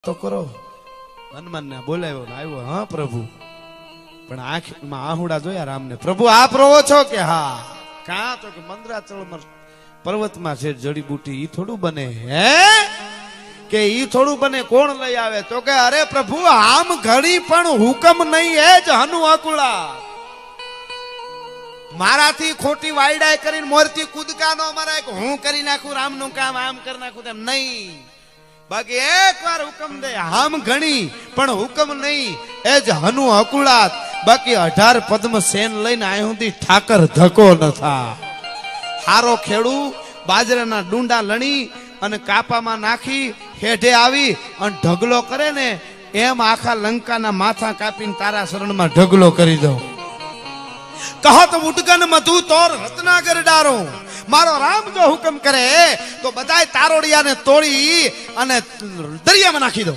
તો કરો હનુમાન ને બોલાવ્યો ને આવ્યો હા પ્રભુ પણ આંખમાં આહુડા જોયા રામને પ્રભુ આપ રહો છો કે હા કાં તો કે મંદરાચળ પર્વતમાં છે જડીબુટી ઈ થોડું બને હે કે ઈ થોડું બને કોણ લઈ આવે તો કે અરે પ્રભુ આમ ઘડી પણ હુકમ નહીં હે જ હનુ અકુળા મારાથી ખોટી વાયડાય કરીને મોરથી કૂદકા નો મારા હું કરી નાખું રામનું કામ આમ કરી નાખું તેમ નહીં બાકી એક વાર હુકમ દે આમ ઘણી પણ હુકમ નહીં એ જ હનુ અકુળાત બાકી 18 પદ્મ સેન લઈને આય સુધી ઠાકર ધકો ન થા હારો ખેડૂ બાજરાના ડુંડા લણી અને કાપામાં નાખી હેઠે આવી અને ઢગલો કરે ને એમ આખા લંકાના માથા કાપીને તારા શરણમાં ઢગલો કરી દઉં કહત ઉડગન મધુ તોર રત્નાગર ડારો મારો રામ જો હુકમ કરે તો બધાય તારોડિયાને તોડી અને દરિયામાં નાખી દો।